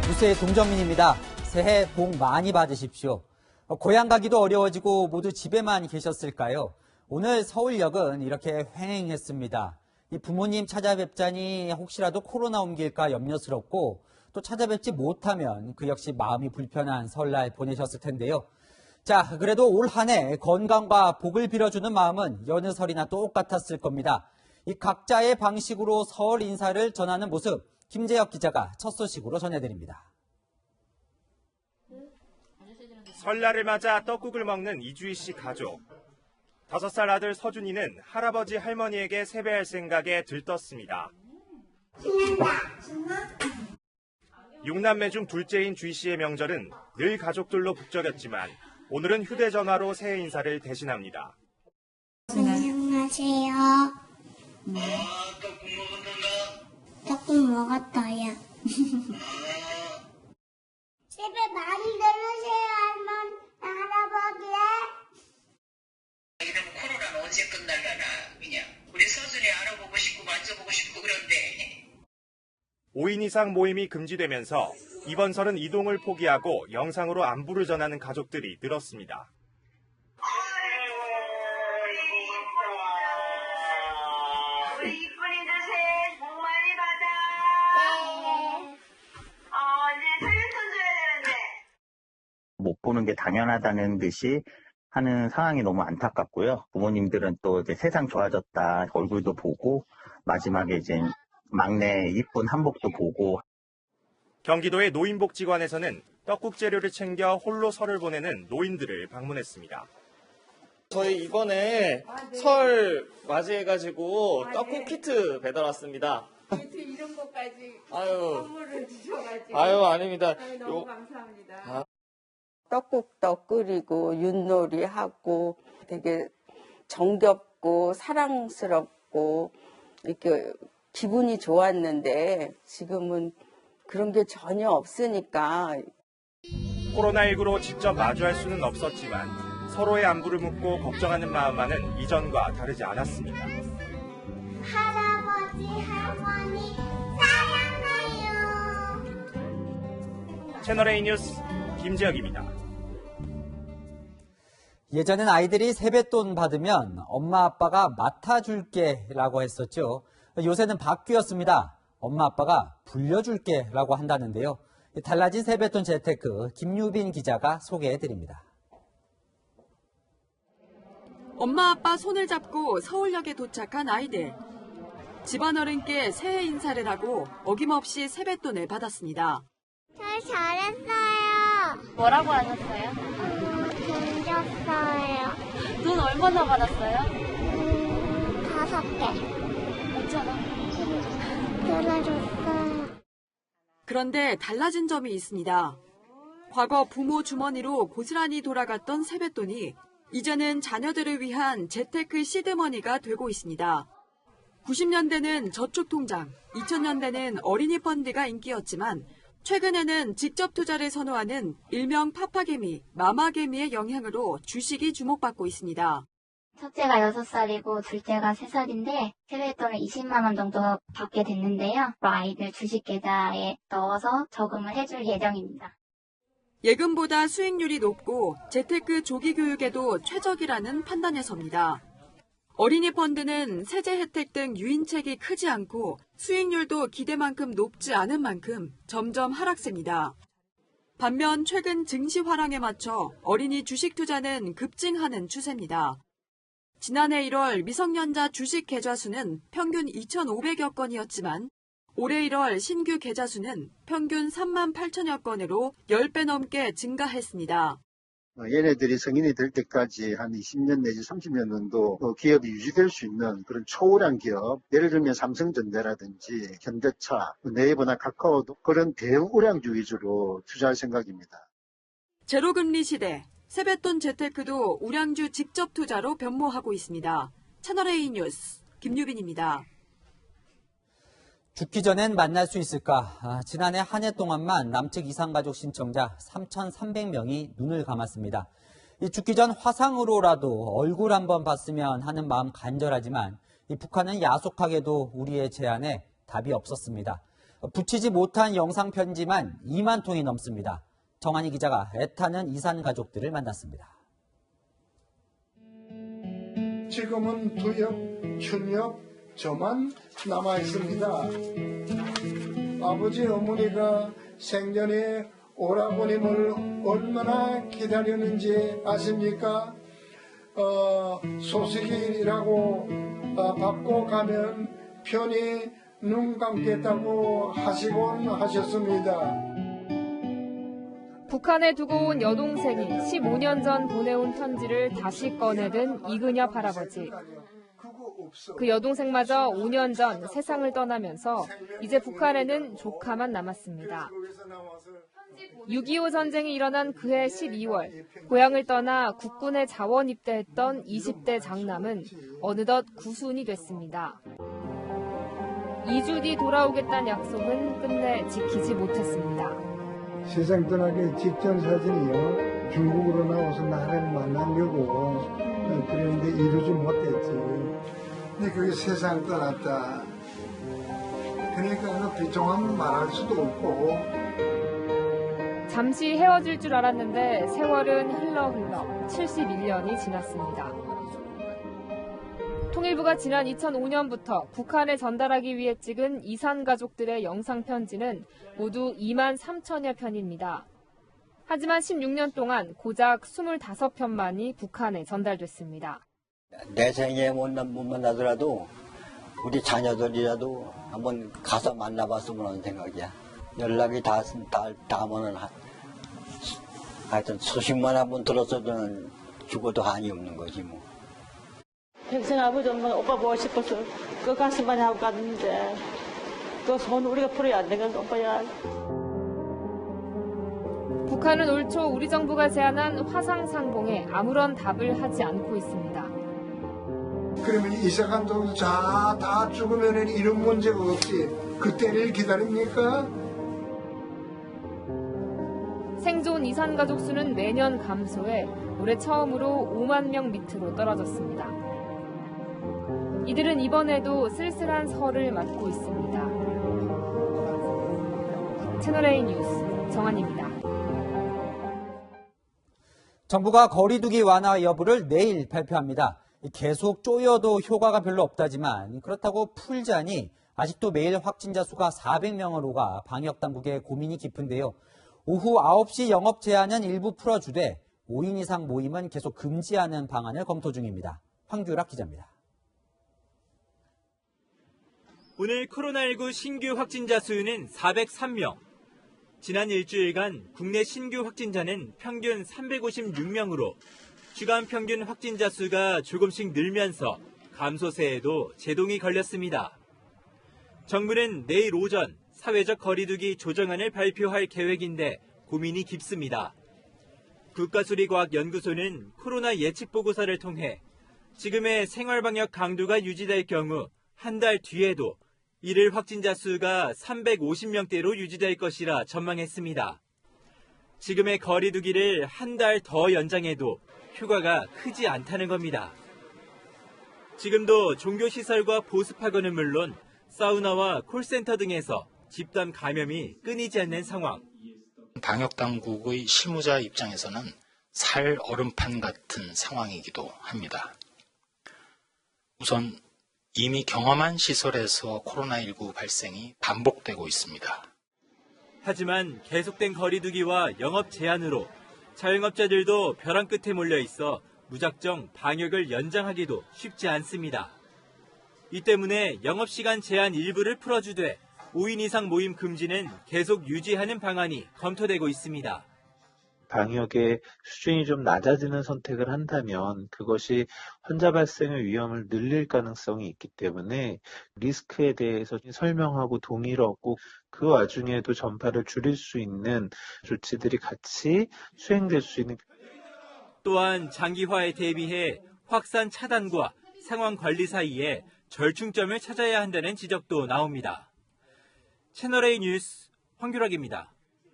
뉴스의 동정민입니다. 새해 복 많이 받으십시오. 고향 가기도 어려워지고 모두 집에만 계셨을까요? 오늘 서울역은 이렇게 횡행했습니다. 이 부모님 찾아뵙자니 혹시라도 코로나 옮길까 염려스럽고 또 찾아뵙지 못하면 그 역시 마음이 불편한 설날 보내셨을 텐데요. 자, 그래도 올 한 해 건강과 복을 빌어주는 마음은 여느 설이나 똑같았을 겁니다. 이 각자의 방식으로 설 인사를 전하는 모습, 김재혁 기자가 첫 소식으로 전해드립니다. 설날을 맞아 떡국을 먹는 이주희 씨 가족. 5살 아들 서준이는 할아버지 할머니에게 세배할 생각에 들떴습니다. 6남매 중 둘째인 주희 씨의 명절은 늘 가족들로 북적였지만 오늘은 휴대전화로 새해 인사를 대신합니다. 안녕하세요. 떡국 먹었어요. 세배 많이 들으세요, 할아버지. 이러면 코로나는 언제 끝날라나 그냥 우리 서준이 알아보고 싶고 만져보고 싶고 그런데 5인 이상 모임이 금지되면서 이번 설은 이동을 포기하고 영상으로 안부를 전하는 가족들이 늘었습니다. 우리 이쁜이들 새해 복 많이 받아. 이제 설레손 줘야 되는데 못 보는 게 당연하다는 듯이 하는 상황이 너무 안타깝고요. 부모님들은 또 이제 세상 좋아졌다 얼굴도 보고 마지막에 이제 막내 이쁜 한복도 보고. 경기도의 노인복지관에서는 떡국 재료를 챙겨 홀로 설을 보내는 노인들을 방문했습니다. 저희 이번에 설 맞이해가지고 떡국 키트 배달 왔습니다. 키트 이런 것까지 아유, 선물을 주셔가지고 아닙니다. 너무 감사합니다. 떡국도 끓이고 윷놀이 하고 되게 정겹고 사랑스럽고 이렇게 기분이 좋았는데 지금은 그런 게 전혀 없으니까. 코로나19로 직접 마주할 수는 없었지만 서로의 안부를 묻고 걱정하는 마음만은 이전과 다르지 않았습니다. 할아버지, 할머니, 사랑해요. 채널A 뉴스 김재혁입니다. 예전엔 아이들이 세뱃돈 받으면 엄마 아빠가 맡아줄게 라고 했었죠. 요새는 바뀌었습니다. 엄마 아빠가 불려줄게 라고 한다는데요. 달라진 세뱃돈 재테크 김유빈 기자가 소개해드립니다. 엄마 아빠 손을 잡고 서울역에 도착한 아이들. 집안어른께 새해 인사를 하고 어김없이 세뱃돈을 받았습니다. 잘 잘했어요. 뭐라고 하셨어요? 돈 줬어요. 돈 얼마나 받았어요? 5개. 5,000원. 들어줬어요. 그런데 달라진 점이 있습니다. 과거 부모 주머니로 고스란히 돌아갔던 세뱃돈이 이제는 자녀들을 위한 재테크 시드머니가 되고 있습니다. 90년대는 저축통장, 2000년대는 어린이 펀드가 인기였지만 최근에는 직접 투자를 선호하는 일명 파파개미, 마마개미의 영향으로 주식이 주목받고 있습니다. 첫째가 6살이고 둘째가 3살인데 세뱃돈을 20만 원 정도 받게 됐는데요. 아이들 주식 계좌에 넣어서 저금을 해줄 예정입니다. 예금보다 수익률이 높고 재테크 조기 교육에도 최적이라는 판단에서입니다. 어린이 펀드는 세제 혜택 등 유인책이 크지 않고 수익률도 기대만큼 높지 않은 만큼 점점 하락세입니다. 반면 최근 증시 화랑에 맞춰 어린이 주식 투자는 급증하는 추세입니다. 지난해 1월 미성년자 주식 계좌 수는 평균 2,500여 건이었지만 올해 1월 신규 계좌 수는 평균 3만 8천여 건으로 10배 넘게 증가했습니다. 얘네들이 성인이 될 때까지 한 20년 내지 30년 정도 기업이 유지될 수 있는 그런 초우량 기업, 예를 들면 삼성전자라든지 현대차, 네이버나 카카오도 그런 대우량주 위주로 투자할 생각입니다. 제로금리 시대, 세뱃돈 재테크도 우량주 직접 투자로 변모하고 있습니다. 채널A 뉴스 김유빈입니다. 죽기 전엔 만날 수 있을까? 지난해 한 해 동안만 남측 이산가족 신청자 3,300명이 눈을 감았습니다. 이 죽기 전 화상으로라도 얼굴 한번 봤으면 하는 마음 간절하지만 이 북한은 야속하게도 우리의 제안에 답이 없었습니다. 붙이지 못한 영상 편지만 2만 통이 넘습니다. 정한희 기자가 애타는 이산 가족들을 만났습니다. 지금은 2역, 춘역, 저만 남아 있습니다. 아버지 어머니가 생전에 오라버님을 얼마나 기다렸는지 아십니까? 소식이라고 받고 가면 편히 눈 감겠다고 하시곤 하셨습니다. 북한에 두고 온 여동생이 15년 전 보내온 편지를 다시 꺼내든 이근엽 할아버지. 그 여동생마저 5년 전 세상을 떠나면서 이제 북한에는 조카만 남았습니다. 6.25 전쟁이 일어난 그해 12월 고향을 떠나 국군에 자원 입대했던 20대 장남은 어느덧 구순이 됐습니다. 2주 뒤 돌아오겠다는 약속은 끝내 지키지 못했습니다. 세상 떠나기 직전 사진이요. 중국으로 나와서 나를 만나려고 그런데 이루지 못했지. 근데 그게 세상 떠났다. 그러니까 비통하면 말할 수도 없고. 잠시 헤어질 줄 알았는데 세월은 흘러 71년이 지났습니다. 통일부가 지난 2005년부터 북한에 전달하기 위해 찍은 이산 가족들의 영상 편지는 모두 2만 3천여 편입니다. 하지만 16년 동안 고작 25편만이 북한에 전달됐습니다. 내 생에 못 만나더라도 우리 자녀들이라도 한번 가서 만나봤으면 하는 생각이야. 연락이 닿으면 하여튼 소식만 한번 들었어도 죽어도 한이 없는 거지 뭐. 평생 아버지 엄마 오빠 보고 싶어서 그 가슴만 하고 갔는데 그 손 우리가 풀어야 안 되는 오빠야. 북한은 올 초 우리 정부가 제안한 화상 상봉에 아무런 답을 하지 않고 있습니다. 그러면 이사간도 다 죽으면 이런 문제가 없지. 그때를 기다립니까? 생존 이산 가족 수는 매년 감소해 올해 처음으로 5만 명 밑으로 떨어졌습니다. 이들은 이번에도 쓸쓸한 설을 맞고 있습니다. 채널A 뉴스 정한입니다. 정부가 거리두기 완화 여부를 내일 발표합니다. 계속 쪼여도 효과가 별로 없다지만 그렇다고 풀자니 아직도 매일 확진자 수가 400명을 오가 방역당국의 고민이 깊은데요. 오후 9시 영업 제한은 일부 풀어주되 5인 이상 모임은 계속 금지하는 방안을 검토 중입니다. 황규락 기자입니다. 오늘 코로나19 신규 확진자 수는 403명. 지난 일주일간 국내 신규 확진자는 평균 356명으로 주간 평균 확진자 수가 조금씩 늘면서 감소세에도 제동이 걸렸습니다. 정부는 내일 오전 사회적 거리두기 조정안을 발표할 계획인데 고민이 깊습니다. 국가수리과학연구소는 코로나 예측보고서를 통해 지금의 생활방역 강도가 유지될 경우 한 달 뒤에도 일일 확진자 수가 350명대로 유지될 것이라 전망했습니다. 지금의 거리두기를 한 달 더 연장해도 효과가 크지 않다는 겁니다. 지금도 종교시설과 보습학원은 물론 사우나와 콜센터 등에서 집단 감염이 끊이지 않는 상황. 방역당국의 실무자 입장에서는 살 얼음판 같은 상황이기도 합니다. 우선 이미 경험한 시설에서 코로나19 발생이 반복되고 있습니다. 하지만 계속된 거리두기와 영업 제한으로 자영업자들도 벼랑 끝에 몰려 있어 무작정 방역을 연장하기도 쉽지 않습니다. 이 때문에 영업시간 제한 일부를 풀어주되 5인 이상 모임 금지는 계속 유지하는 방안이 검토되고 있습니다. 방역의 수준이 좀 낮아지는 선택을 한다면 그것이 환자 발생의 위험을 늘릴 가능성이 있기 때문에 리스크에 대해서 설명하고 동의를 얻고 그 와중에도 전파를 줄일 수 있는 조치들이 같이 수행될 수 있는. 또한 장기화에 대비해 확산 차단과 상황 관리 사이에 절충점을 찾아야 한다는 지적도 나옵니다. 채널A 뉴스 황규락입니다.